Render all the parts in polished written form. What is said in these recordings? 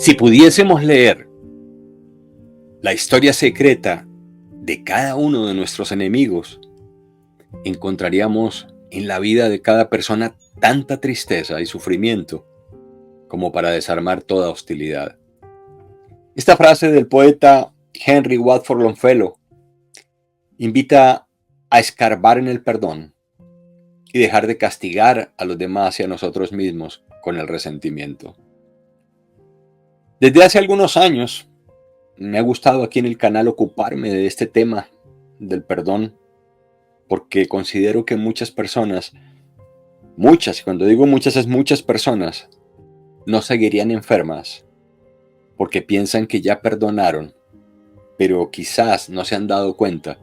Si pudiésemos leer la historia secreta de cada uno de nuestros enemigos, encontraríamos en la vida de cada persona tanta tristeza y sufrimiento como para desarmar toda hostilidad. Esta frase del poeta Henry Wadsworth Longfellow invita a escarbar en el perdón y dejar de castigar a los demás y a nosotros mismos con el resentimiento. Desde hace algunos años me ha gustado aquí en el canal ocuparme de este tema del perdón, porque considero que muchas personas, y cuando digo muchas es muchas personas, no seguirían enfermas porque piensan que ya perdonaron, pero quizás no se han dado cuenta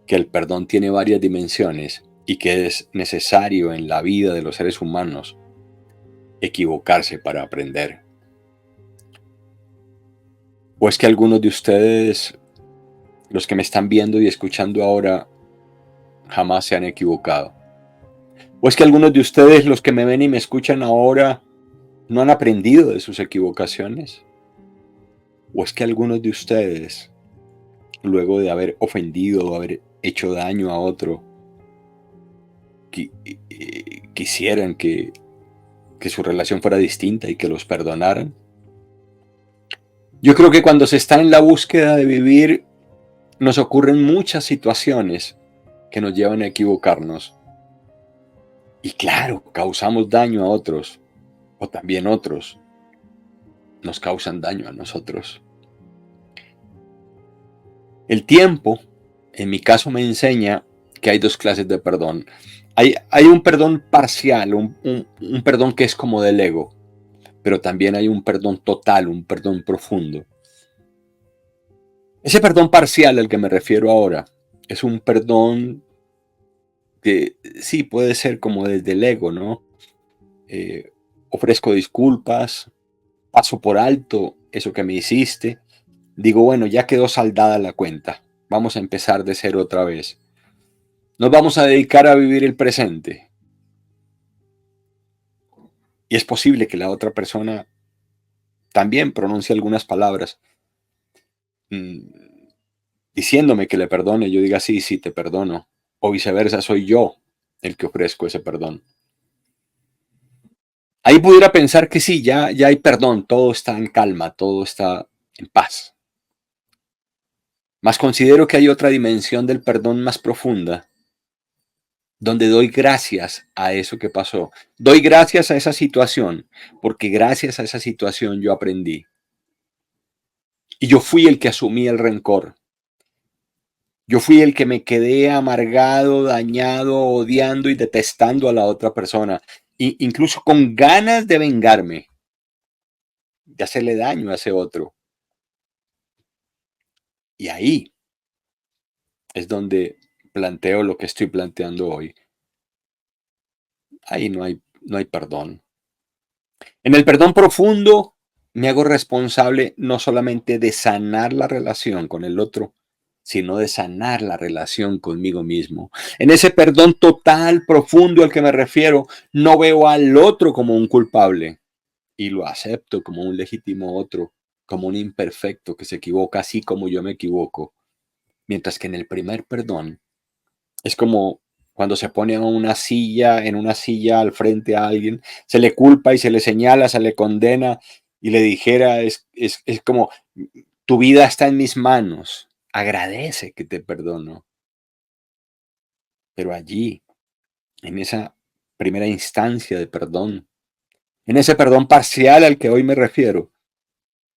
que el perdón tiene varias dimensiones y que es necesario en la vida de los seres humanos equivocarse para aprender. ¿O es que algunos de ustedes, los que me están viendo y escuchando ahora, jamás se han equivocado? ¿O es que algunos de ustedes, los que me ven y me escuchan ahora, no han aprendido de sus equivocaciones? ¿O es que algunos de ustedes, luego de haber ofendido o haber hecho daño a otro, quisieran que su relación fuera distinta y que los perdonaran? Yo creo que cuando se está en la búsqueda de vivir, nos ocurren muchas situaciones que nos llevan a equivocarnos. Y claro, causamos daño a otros, o también otros nos causan daño a nosotros. El tiempo, en mi caso, me enseña que hay dos clases de perdón. Hay un perdón parcial, un perdón que es como del ego, pero también hay un perdón total, un perdón profundo. Ese perdón parcial al que me refiero ahora es un perdón que sí puede ser como desde el ego, ¿no? Ofrezco disculpas, paso por alto eso que me hiciste, digo, bueno, ya quedó saldada la cuenta, vamos a empezar de cero otra vez. Nos vamos a dedicar a vivir el presente. Y es posible que la otra persona también pronuncie algunas palabras diciéndome que le perdone, yo diga sí, sí, te perdono. O viceversa, soy yo el que ofrezco ese perdón. Ahí pudiera pensar que sí, ya hay perdón, todo está en calma, todo está en paz. Mas considero que hay otra dimensión del perdón más profunda, donde doy gracias a eso que pasó. Doy gracias a esa situación, porque gracias a esa situación yo aprendí. Y yo fui el que asumí el rencor. Yo fui el que me quedé amargado, dañado, odiando y detestando a la otra persona. Incluso con ganas de vengarme, de hacerle daño a ese otro. Y ahí es donde planteo lo que estoy planteando hoy. Ahí no hay perdón. En el perdón profundo me hago responsable no solamente de sanar la relación con el otro, sino de sanar la relación conmigo mismo. En ese perdón total, profundo al que me refiero, no veo al otro como un culpable y lo acepto como un legítimo otro, como un imperfecto que se equivoca así como yo me equivoco. Mientras que en el primer perdón es como cuando se pone en una silla al frente a alguien, se le culpa y se le señala, se le condena y le dijera, es como, tu vida está en mis manos, agradece que te perdono. Pero allí, en esa primera instancia de perdón, en ese perdón parcial al que hoy me refiero,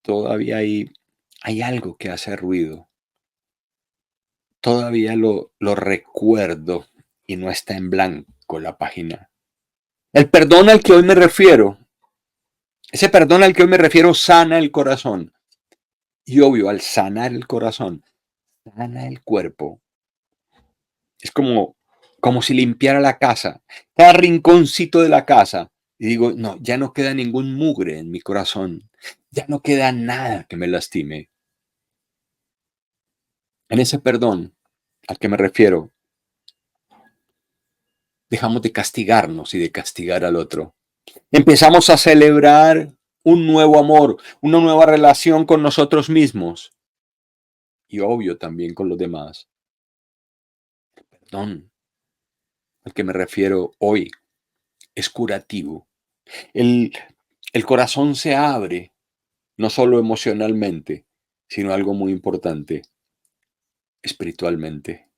todavía hay algo que hace ruido. Todavía lo recuerdo y no está en blanco la página. El perdón al que hoy me refiero, ese perdón al que hoy me refiero sana el corazón. Y obvio, al sanar el corazón, sana el cuerpo. Es como si limpiara la casa, cada rinconcito de la casa. Y digo, no, ya no queda ningún mugre en mi corazón. Ya no queda nada que me lastime. En ese perdón al que me refiero, dejamos de castigarnos y de castigar al otro. Empezamos a celebrar un nuevo amor, una nueva relación con nosotros mismos y obvio también con los demás. Perdón, al que me refiero hoy, es curativo. El, el corazón se abre, no solo emocionalmente, sino algo muy importante, espiritualmente.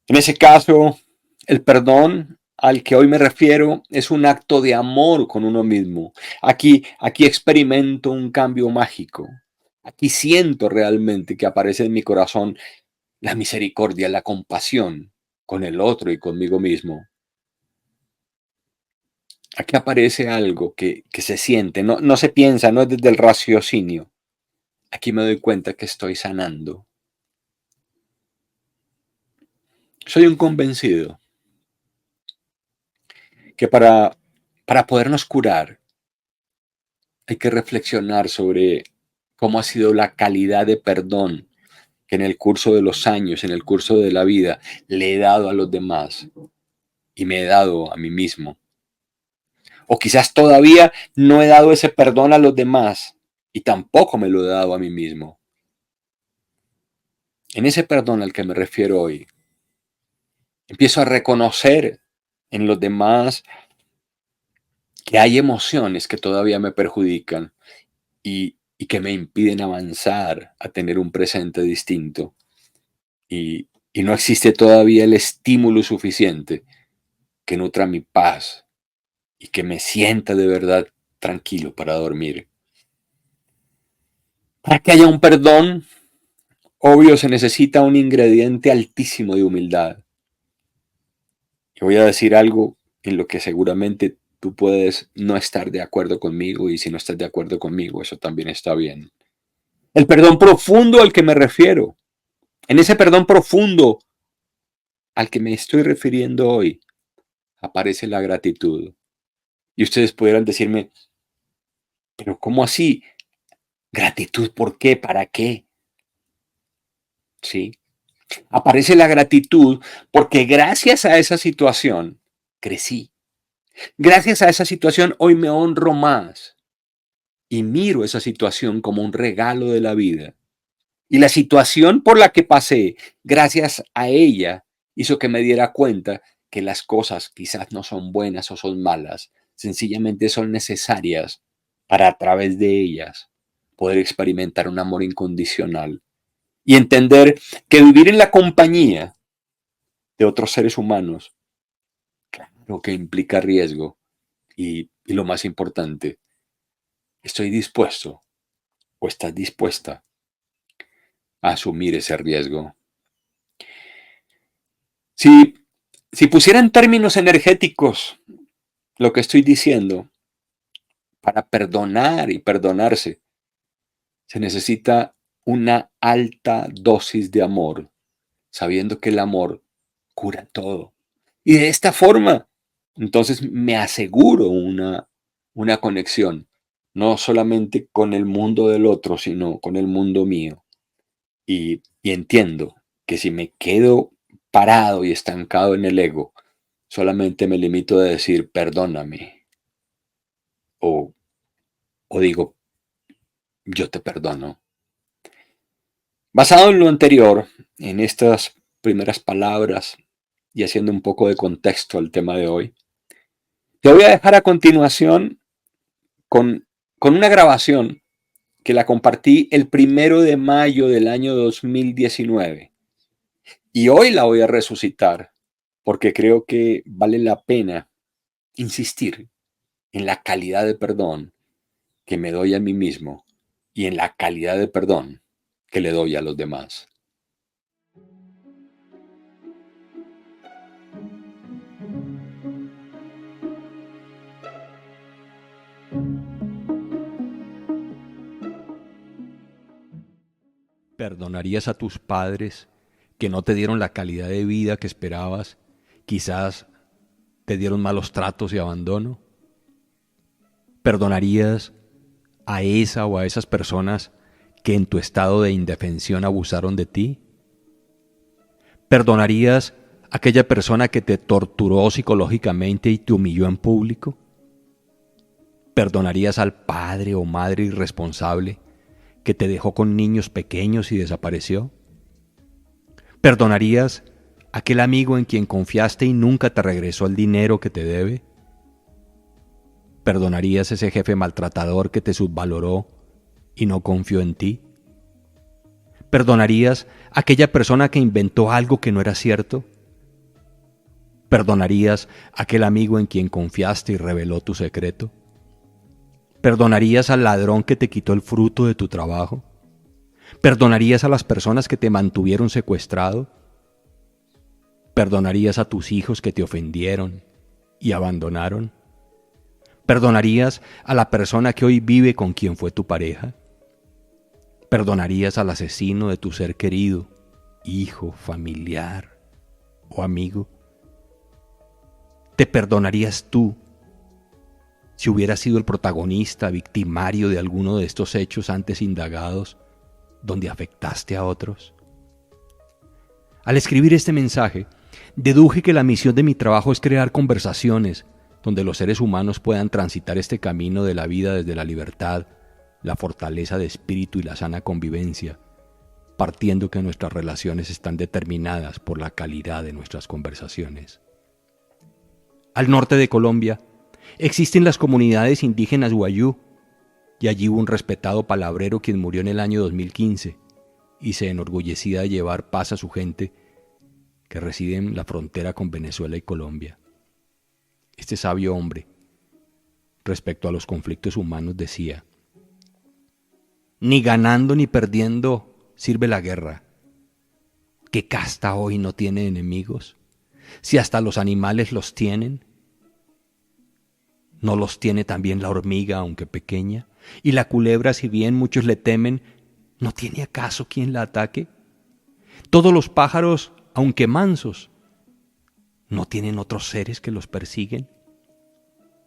En ese caso, el perdón al que hoy me refiero es un acto de amor con uno mismo. Aquí experimento un cambio mágico. Aquí siento realmente que aparece en mi corazón la misericordia, la compasión con el otro y conmigo mismo. Aquí aparece algo que se siente, no se piensa, no es desde el raciocinio. Aquí me doy cuenta que estoy sanando. Soy un convencido que para podernos curar hay que reflexionar sobre cómo ha sido la calidad de perdón que en el curso de los años, en el curso de la vida, le he dado a los demás y me he dado a mí mismo. O quizás todavía no he dado ese perdón a los demás y tampoco me lo he dado a mí mismo. En ese perdón al que me refiero hoy, empiezo a reconocer en los demás que hay emociones que todavía me perjudican y que me impiden avanzar a tener un presente distinto. Y no existe todavía el estímulo suficiente que nutra mi paz y que me sienta de verdad tranquilo para dormir. Para que haya un perdón, obvio se necesita un ingrediente altísimo de humildad. Y voy a decir algo en lo que seguramente tú puedes no estar de acuerdo conmigo y si no estás de acuerdo conmigo, eso también está bien. El perdón profundo al que me refiero, en ese perdón profundo al que me estoy refiriendo hoy, aparece la gratitud. Y ustedes pudieran decirme, pero ¿cómo así? ¿Gratitud por qué? ¿Para qué? Sí. Aparece la gratitud porque gracias a esa situación crecí. Gracias a esa situación hoy me honro más y miro esa situación como un regalo de la vida. Y la situación por la que pasé, gracias a ella, hizo que me diera cuenta que las cosas quizás no son buenas o son malas, sencillamente son necesarias para a través de ellas poder experimentar un amor incondicional y entender que vivir en la compañía de otros seres humanos, claro que implica riesgo y lo más importante, estoy dispuesto o estás dispuesta a asumir ese riesgo. Si, si pusiera en términos energéticos lo que estoy diciendo, para perdonar y perdonarse, se necesita una alta dosis de amor, sabiendo que el amor cura todo. Y de esta forma, entonces me aseguro una conexión, no solamente con el mundo del otro, sino con el mundo mío. Y entiendo que si me quedo parado y estancado en el ego, solamente me limito a decir perdóname o, o digo yo te perdono. Basado en lo anterior, en estas primeras palabras y haciendo un poco de contexto al tema de hoy, te voy a dejar a continuación con, con una grabación que la compartí el 1 de mayo del año 2019 y hoy la voy a resucitar porque creo que vale la pena insistir en la calidad de perdón que me doy a mí mismo y en la calidad de perdón que le doy a los demás. ¿Perdonarías a tus padres que no te dieron la calidad de vida que esperabas? Quizás te dieron malos tratos y abandono. ¿Perdonarías a esa o a esas personas que en tu estado de indefensión abusaron de ti? ¿Perdonarías a aquella persona que te torturó psicológicamente y te humilló en público? ¿Perdonarías al padre o madre irresponsable que te dejó con niños pequeños y desapareció? ¿Perdonarías a aquel amigo en quien confiaste y nunca te regresó el dinero que te debe? ¿Perdonarías a ese jefe maltratador que te subvaloró y no confió en ti? ¿Perdonarías a aquella persona que inventó algo que no era cierto? ¿Perdonarías a aquel amigo en quien confiaste y reveló tu secreto? ¿Perdonarías al ladrón que te quitó el fruto de tu trabajo? ¿Perdonarías a las personas que te mantuvieron secuestrado? ¿Perdonarías a tus hijos que te ofendieron y abandonaron? ¿Perdonarías a la persona que hoy vive con quien fue tu pareja? ¿Perdonarías al asesino de tu ser querido, hijo, familiar o amigo? ¿Te perdonarías tú si hubieras sido el protagonista, victimario de alguno de estos hechos antes indagados, donde afectaste a otros? Al escribir este mensaje, deduje que la misión de mi trabajo es crear conversaciones donde los seres humanos puedan transitar este camino de la vida desde la libertad, la fortaleza de espíritu y la sana convivencia, partiendo que nuestras relaciones están determinadas por la calidad de nuestras conversaciones. Al norte de Colombia existen las comunidades indígenas Wayuu, y allí hubo un respetado palabrero quien murió en el año 2015 y se enorgullecía de llevar paz a su gente que reside en la frontera con Venezuela y Colombia. Este sabio hombre, respecto a los conflictos humanos, decía: ni ganando ni perdiendo sirve la guerra. ¿Qué casta hoy no tiene enemigos? Si hasta los animales los tienen, ¿no los tiene también la hormiga, aunque pequeña? Y la culebra, si bien muchos le temen, ¿no tiene acaso quien la ataque? Todos los pájaros, aunque mansos, ¿no tienen otros seres que los persiguen?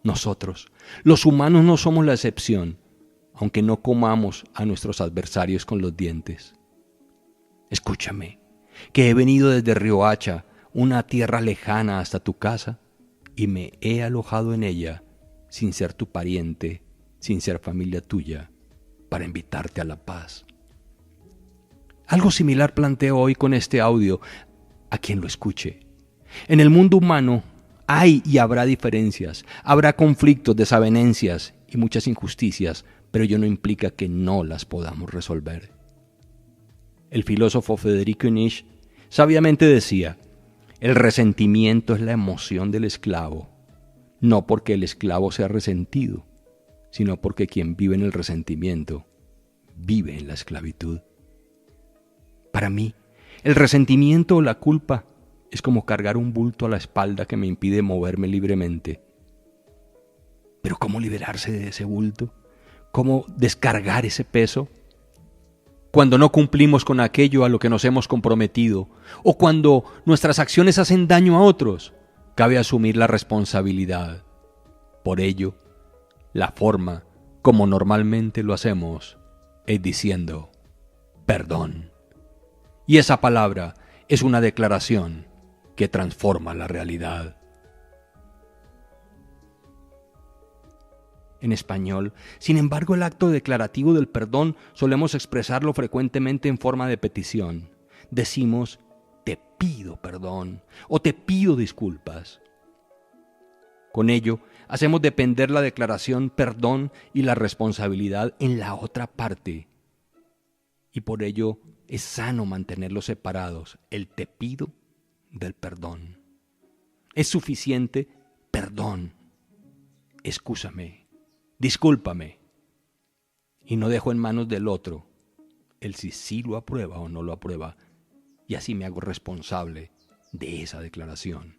Nosotros, los humanos, no somos la excepción, aunque no comamos a nuestros adversarios con los dientes. Escúchame, que he venido desde Riohacha, una tierra lejana, hasta tu casa, y me he alojado en ella, sin ser tu pariente, sin ser familia tuya, para invitarte a la paz. Algo similar planteo hoy con este audio a quien lo escuche. En el mundo humano hay y habrá diferencias, habrá conflictos, desavenencias y muchas injusticias, pero ello no implica que no las podamos resolver. El filósofo Federico Nietzsche sabiamente decía: el resentimiento es la emoción del esclavo, no porque el esclavo sea resentido, sino porque quien vive en el resentimiento vive en la esclavitud. Para mí, el resentimiento o la culpa es como cargar un bulto a la espalda que me impide moverme libremente. Pero ¿cómo liberarse de ese bulto? ¿Cómo descargar ese peso? Cuando no cumplimos con aquello a lo que nos hemos comprometido, o cuando nuestras acciones hacen daño a otros, cabe asumir la responsabilidad. Por ello, la forma como normalmente lo hacemos es diciendo perdón. Y esa palabra es una declaración que transforma la realidad. En español, sin embargo, el acto declarativo del perdón solemos expresarlo frecuentemente en forma de petición. Decimos: te pido perdón o te pido disculpas. Con ello, hacemos depender la declaración perdón y la responsabilidad en la otra parte. Y por ello es sano mantenerlos separados, el te pido del perdón. Es suficiente perdón, excúsame, discúlpame, y no dejo en manos del otro el si sí lo aprueba o no lo aprueba, y así me hago responsable de esa declaración.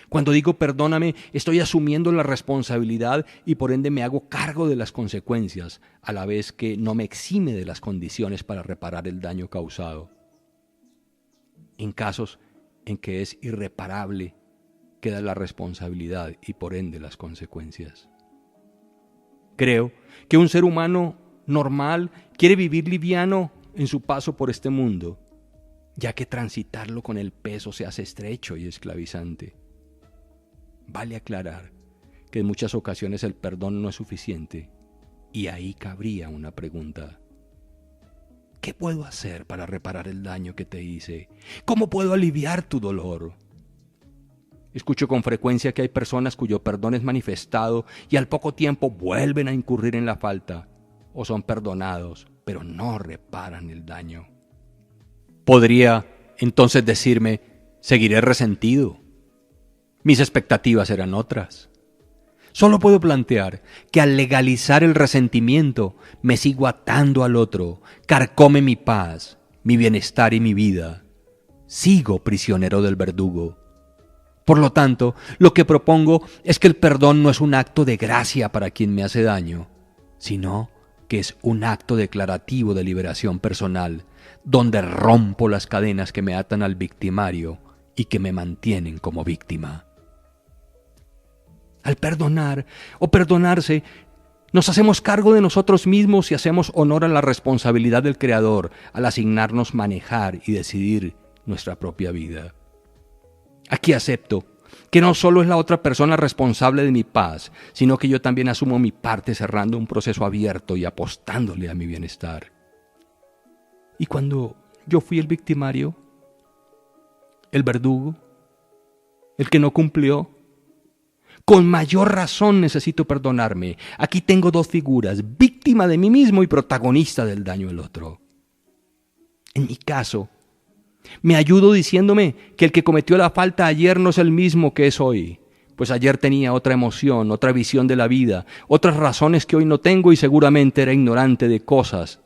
Cuando digo perdóname, estoy asumiendo la responsabilidad y por ende me hago cargo de las consecuencias, a la vez que no me exime de las condiciones para reparar el daño causado. En casos en que es irreparable, queda la responsabilidad y por ende las consecuencias. Creo que un ser humano normal quiere vivir liviano en su paso por este mundo, ya que transitarlo con el peso se hace estrecho y esclavizante. Vale aclarar que en muchas ocasiones el perdón no es suficiente. Y ahí cabría una pregunta. ¿Qué puedo hacer para reparar el daño que te hice? ¿Cómo puedo aliviar tu dolor? Escucho con frecuencia que hay personas cuyo perdón es manifestado y al poco tiempo vuelven a incurrir en la falta, o son perdonados, pero no reparan el daño. Podría entonces decirme, seguiré resentido. Mis expectativas eran otras. Solo puedo plantear que al legalizar el resentimiento me sigo atando al otro, carcome mi paz, mi bienestar y mi vida. Sigo prisionero del verdugo. Por lo tanto, lo que propongo es que el perdón no es un acto de gracia para quien me hace daño, sino que es un acto declarativo de liberación personal, donde rompo las cadenas que me atan al victimario y que me mantienen como víctima. Al perdonar o perdonarse, nos hacemos cargo de nosotros mismos y hacemos honor a la responsabilidad del Creador al asignarnos manejar y decidir nuestra propia vida. Aquí acepto que no solo es la otra persona responsable de mi paz, sino que yo también asumo mi parte cerrando un proceso abierto y apostándole a mi bienestar. Y cuando yo fui el victimario, el verdugo, el que no cumplió, con mayor razón necesito perdonarme. Aquí tengo dos figuras, víctima de mí mismo y protagonista del daño del otro. En mi caso, me ayudo diciéndome que el que cometió la falta ayer no es el mismo que es hoy, pues ayer tenía otra emoción, otra visión de la vida, otras razones que hoy no tengo y seguramente era ignorante de cosas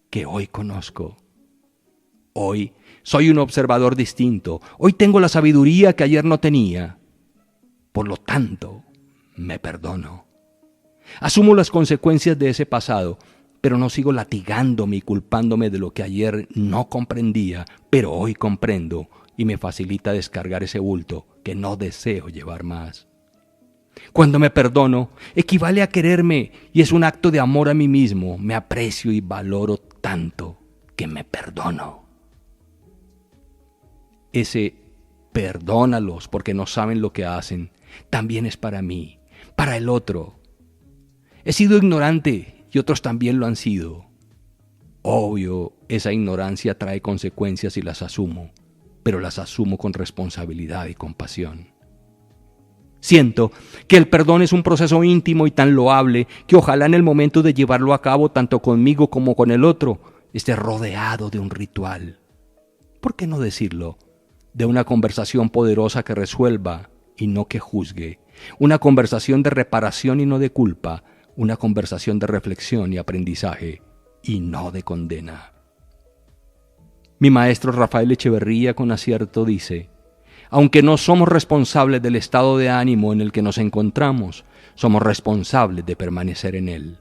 que hoy conozco. Hoy soy un observador distinto, hoy tengo la sabiduría que ayer no tenía. Por lo tanto, me perdono. Asumo las consecuencias de ese pasado, pero no sigo latigándome y culpándome de lo que ayer no comprendía, pero hoy comprendo y me facilita descargar ese bulto que no deseo llevar más. Cuando me perdono, equivale a quererme y es un acto de amor a mí mismo. Me aprecio y valoro tanto que me perdono. Ese perdónalos porque no saben lo que hacen también es para mí, para el otro. He sido ignorante y otros también lo han sido. Obvio, esa ignorancia trae consecuencias y las asumo, pero las asumo con responsabilidad y compasión. Siento que el perdón es un proceso íntimo y tan loable que ojalá en el momento de llevarlo a cabo tanto conmigo como con el otro esté rodeado de un ritual. ¿Por qué no decirlo? De una conversación poderosa que resuelva y no que juzgue, una conversación de reparación y no de culpa, una conversación de reflexión y aprendizaje y no de condena. Mi maestro Rafael Echeverría con acierto dice, aunque no somos responsables del estado de ánimo en el que nos encontramos, somos responsables de permanecer en él.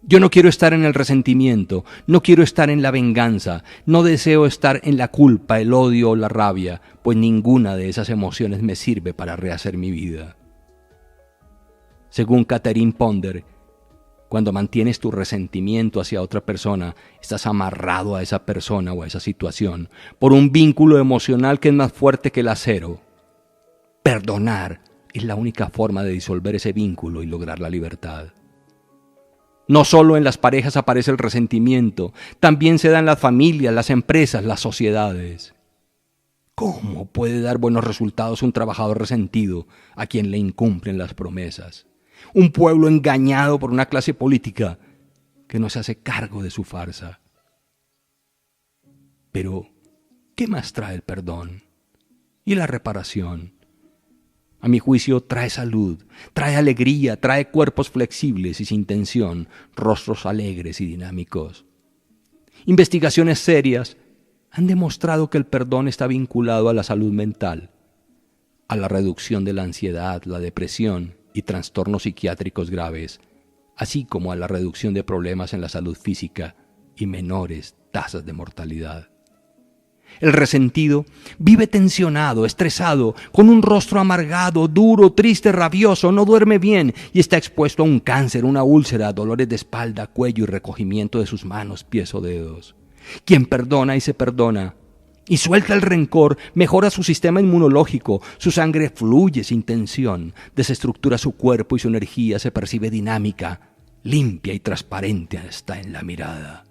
Yo no quiero estar en el resentimiento, no quiero estar en la venganza, no deseo estar en la culpa, el odio o la rabia, pues ninguna de esas emociones me sirve para rehacer mi vida. Según Catherine Ponder, cuando mantienes tu resentimiento hacia otra persona, estás amarrado a esa persona o a esa situación por un vínculo emocional que es más fuerte que el acero. Perdonar es la única forma de disolver ese vínculo y lograr la libertad. No solo en las parejas aparece el resentimiento, también se da en las familias, las empresas, las sociedades. ¿Cómo puede dar buenos resultados un trabajador resentido a quien le incumplen las promesas? Un pueblo engañado por una clase política que no se hace cargo de su farsa. Pero, ¿qué más trae el perdón? ¿Y la reparación? A mi juicio trae salud, trae alegría, trae cuerpos flexibles y sin tensión, rostros alegres y dinámicos. Investigaciones serias han demostrado que el perdón está vinculado a la salud mental, a la reducción de la ansiedad, la depresión y trastornos psiquiátricos graves, así como a la reducción de problemas en la salud física y menores tasas de mortalidad. El resentido vive tensionado, estresado, con un rostro amargado, duro, triste, rabioso, no duerme bien y está expuesto a un cáncer, una úlcera, dolores de espalda, cuello y recogimiento de sus manos, pies o dedos. Quien perdona y se perdona y suelta el rencor, mejora su sistema inmunológico, su sangre fluye sin tensión, desestructura su cuerpo y su energía se percibe dinámica, limpia y transparente hasta en la mirada.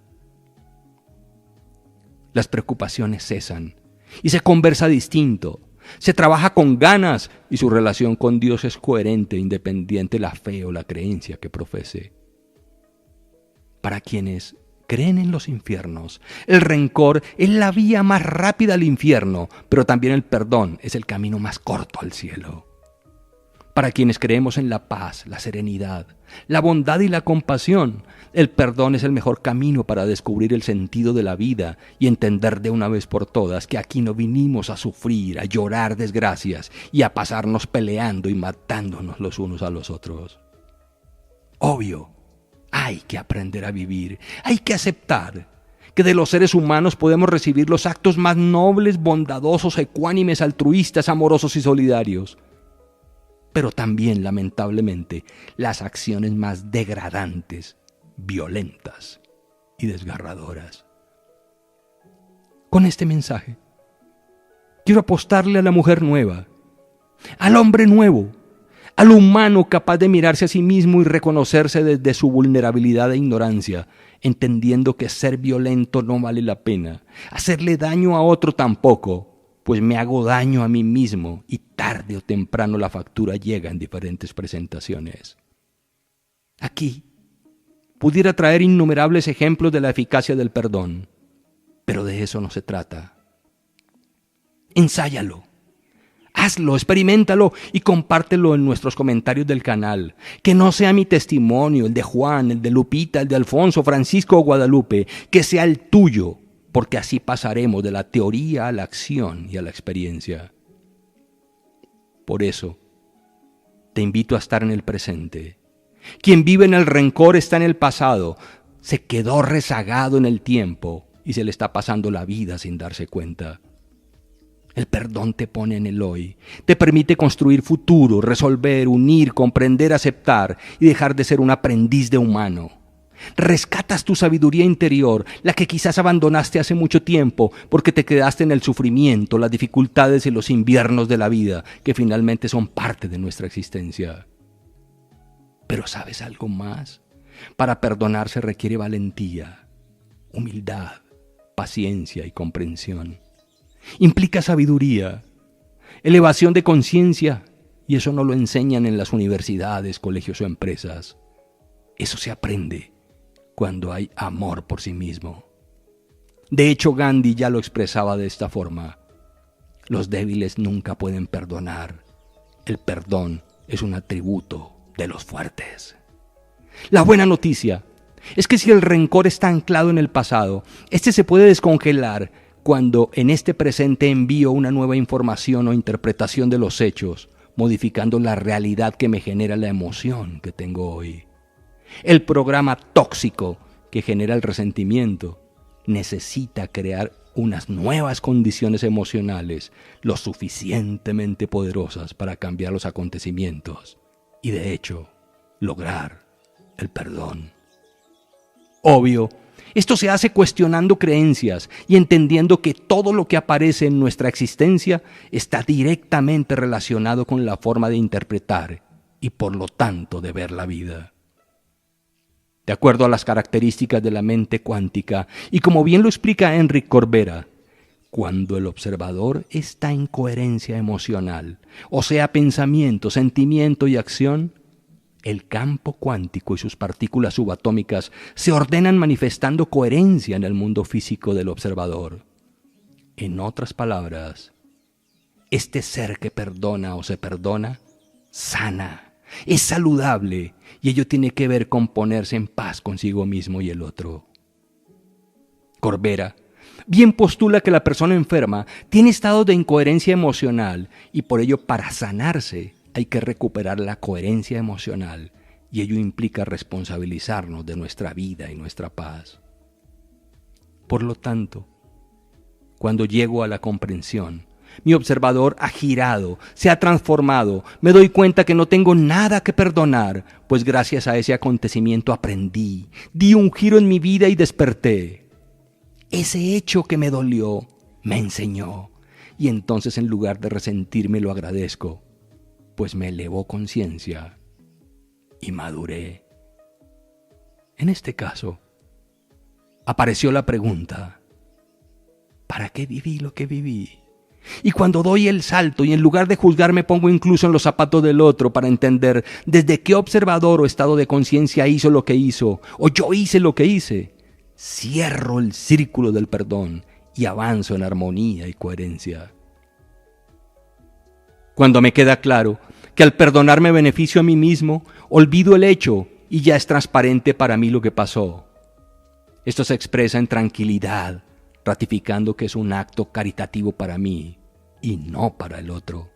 Las preocupaciones cesan y se conversa distinto, se trabaja con ganas y su relación con Dios es coherente independiente de la fe o la creencia que profese. Para quienes creen en los infiernos, el rencor es la vía más rápida al infierno, pero también el perdón es el camino más corto al cielo. Para quienes creemos en la paz, la serenidad, la bondad y la compasión, el perdón es el mejor camino para descubrir el sentido de la vida y entender de una vez por todas que aquí no vinimos a sufrir, a llorar desgracias y a pasarnos peleando y matándonos los unos a los otros. Obvio, hay que aprender a vivir, hay que aceptar que de los seres humanos podemos recibir los actos más nobles, bondadosos, ecuánimes, altruistas, amorosos y solidarios. Pero también, lamentablemente, las acciones más degradantes, violentas y desgarradoras. Con este mensaje, quiero apostarle a la mujer nueva, al hombre nuevo, al humano capaz de mirarse a sí mismo y reconocerse desde su vulnerabilidad e ignorancia, entendiendo que ser violento no vale la pena, hacerle daño a otro tampoco, pues me hago daño a mí mismo y tarde o temprano la factura llega en diferentes presentaciones. Aquí pudiera traer innumerables ejemplos de la eficacia del perdón, pero de eso no se trata. Ensáyalo, hazlo, experiméntalo y compártelo en nuestros comentarios del canal. Que no sea mi testimonio, el de Juan, el de Lupita, el de Alfonso, Francisco o Guadalupe, que sea el tuyo, porque así pasaremos de la teoría a la acción y a la experiencia. Por eso, te invito a estar en el presente. Quien vive en el rencor está en el pasado, se quedó rezagado en el tiempo y se le está pasando la vida sin darse cuenta. El perdón te pone en el hoy, te permite construir futuro, resolver, unir, comprender, aceptar y dejar de ser un aprendiz de humano. Rescatas tu sabiduría interior, la que quizás abandonaste hace mucho tiempo porque te quedaste en el sufrimiento, las dificultades y los inviernos de la vida, que finalmente son parte de nuestra existencia. Pero ¿sabes algo más? Para perdonar se requiere valentía, humildad, paciencia y comprensión. Implica sabiduría, elevación de conciencia, y eso no lo enseñan en las universidades, colegios o empresas. Eso se aprende cuando hay amor por sí mismo. De hecho, Gandhi ya lo expresaba de esta forma: los débiles nunca pueden perdonar. El perdón es un atributo de los fuertes. La buena noticia es que si el rencor está anclado en el pasado, este se puede descongelar cuando en este presente envío una nueva información o interpretación de los hechos, modificando la realidad que me genera la emoción que tengo hoy. El programa tóxico que genera el resentimiento necesita crear unas nuevas condiciones emocionales lo suficientemente poderosas para cambiar los acontecimientos y, de hecho, lograr el perdón. Obvio, esto se hace cuestionando creencias y entendiendo que todo lo que aparece en nuestra existencia está directamente relacionado con la forma de interpretar y, por lo tanto, de ver la vida. De acuerdo a las características de la mente cuántica, y como bien lo explica Enric Corbera, cuando el observador está en coherencia emocional, o sea, pensamiento, sentimiento y acción, el campo cuántico y sus partículas subatómicas se ordenan manifestando coherencia en el mundo físico del observador. En otras palabras, este ser que perdona o se perdona, sana, es saludable, y ello tiene que ver con ponerse en paz consigo mismo y el otro. Corbera bien postula que la persona enferma tiene estados de incoherencia emocional y por ello para sanarse hay que recuperar la coherencia emocional y ello implica responsabilizarnos de nuestra vida y nuestra paz. Por lo tanto, cuando llego a la comprensión, mi observador ha girado, se ha transformado, me doy cuenta que no tengo nada que perdonar, pues gracias a ese acontecimiento aprendí, di un giro en mi vida y desperté. Ese hecho que me dolió me enseñó, y entonces en lugar de resentirme lo agradezco, pues me elevó conciencia y maduré. En este caso, apareció la pregunta, ¿para qué viví lo que viví? Y cuando doy el salto y en lugar de juzgar me pongo incluso en los zapatos del otro para entender desde qué observador o estado de conciencia hizo lo que hizo o yo hice lo que hice, cierro el círculo del perdón y avanzo en armonía y coherencia. Cuando me queda claro que al perdonarme beneficio a mí mismo, olvido el hecho y ya es transparente para mí lo que pasó. Esto se expresa en tranquilidad, ratificando que es un acto caritativo para mí y no para el otro.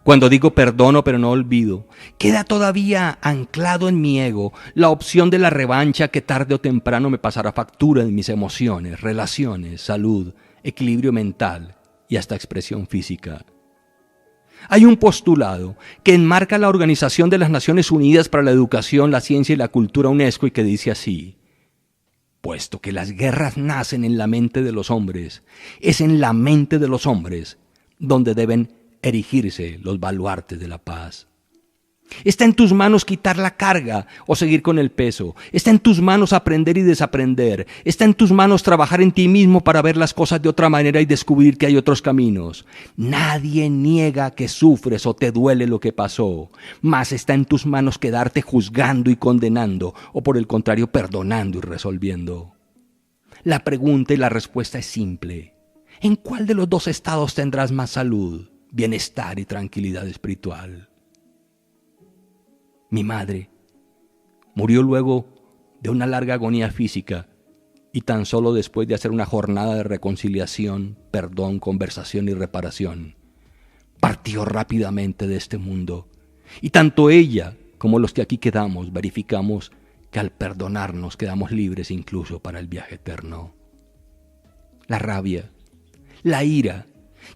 Cuando digo perdono pero no olvido, queda todavía anclado en mi ego la opción de la revancha que tarde o temprano me pasará factura en mis emociones, relaciones, salud, equilibrio mental y hasta expresión física. Hay un postulado que enmarca la Organización de las Naciones Unidas para la Educación, la Ciencia y la Cultura UNESCO y que dice así: puesto que las guerras nacen en la mente de los hombres, es en la mente de los hombres donde deben erigirse los baluartes de la paz. Está en tus manos quitar la carga o seguir con el peso. Está en tus manos aprender y desaprender. Está en tus manos trabajar en ti mismo para ver las cosas de otra manera y descubrir que hay otros caminos. Nadie niega que sufres o te duele lo que pasó, mas está en tus manos quedarte juzgando y condenando o por el contrario perdonando y resolviendo. La pregunta y la respuesta es simple. ¿En cuál de los dos estados tendrás más salud, bienestar y tranquilidad espiritual? Mi madre murió luego de una larga agonía física y tan solo después de hacer una jornada de reconciliación, perdón, conversación y reparación. Partió rápidamente de este mundo y tanto ella como los que aquí quedamos verificamos que al perdonarnos quedamos libres incluso para el viaje eterno. La rabia, la ira,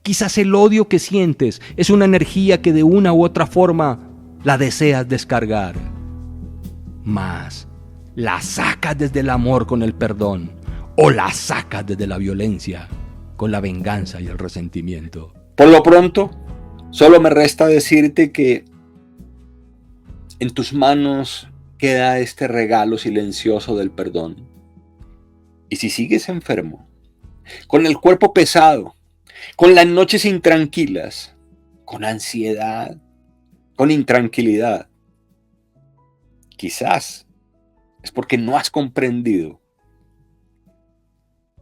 quizás el odio que sientes es una energía que de una u otra forma la deseas descargar, mas la sacas desde el amor con el perdón o la sacas desde la violencia con la venganza y el resentimiento. Por lo pronto, solo me resta decirte que en tus manos queda este regalo silencioso del perdón. Y si sigues enfermo, con el cuerpo pesado, con las noches intranquilas, con ansiedad, con intranquilidad, quizás es porque no has comprendido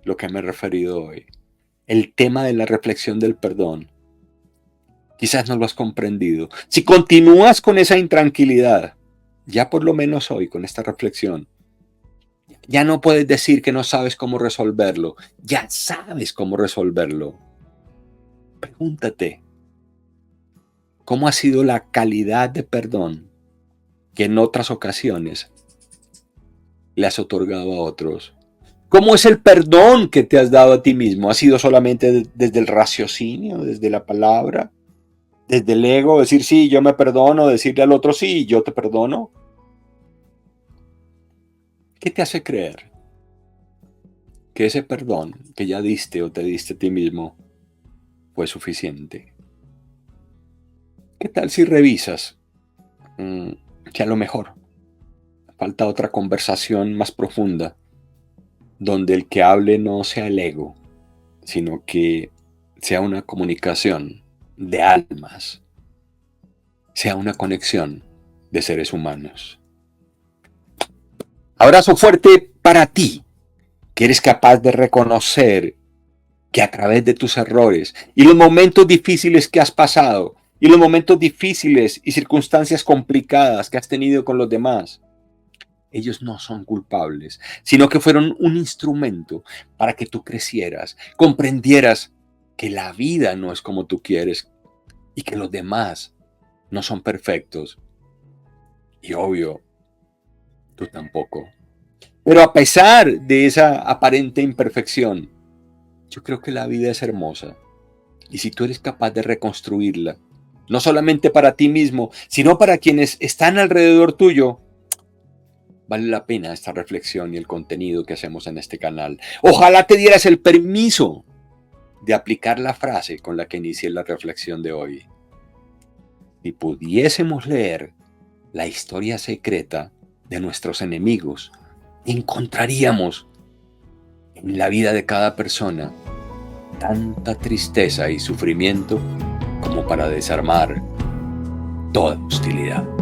lo que me he referido hoy. El tema de la reflexión del perdón. Quizás no lo has comprendido. Si continúas con esa intranquilidad, ya por lo menos hoy con esta reflexión, ya no puedes decir que no sabes cómo resolverlo. Ya sabes cómo resolverlo. Pregúntate, ¿cómo ha sido la calidad de perdón que en otras ocasiones le has otorgado a otros? ¿Cómo es el perdón que te has dado a ti mismo? ¿Ha sido solamente desde el raciocinio, desde la palabra, desde el ego, decir sí, yo me perdono, decirle al otro sí, yo te perdono? ¿Qué te hace creer que ese perdón que ya diste o te diste a ti mismo fue suficiente? ¿Qué tal si revisas que a lo mejor falta otra conversación más profunda, donde el que hable no sea el ego, sino que sea una comunicación de almas, sea una conexión de seres humanos? Abrazo fuerte para ti, que eres capaz de reconocer que a través de tus errores y los momentos difíciles que has pasado, y los momentos difíciles y circunstancias complicadas que has tenido con los demás, ellos no son culpables, sino que fueron un instrumento para que tú crecieras, comprendieras que la vida no es como tú quieres y que los demás no son perfectos. Y obvio, tú tampoco. Pero a pesar de esa aparente imperfección, yo creo que la vida es hermosa. Y si tú eres capaz de reconstruirla, no solamente para ti mismo, sino para quienes están alrededor tuyo, vale la pena esta reflexión y el contenido que hacemos en este canal. Ojalá te dieras el permiso de aplicar la frase con la que inicié la reflexión de hoy. Si pudiésemos leer la historia secreta de nuestros enemigos, encontraríamos en la vida de cada persona tanta tristeza y sufrimiento como para desarmar toda hostilidad.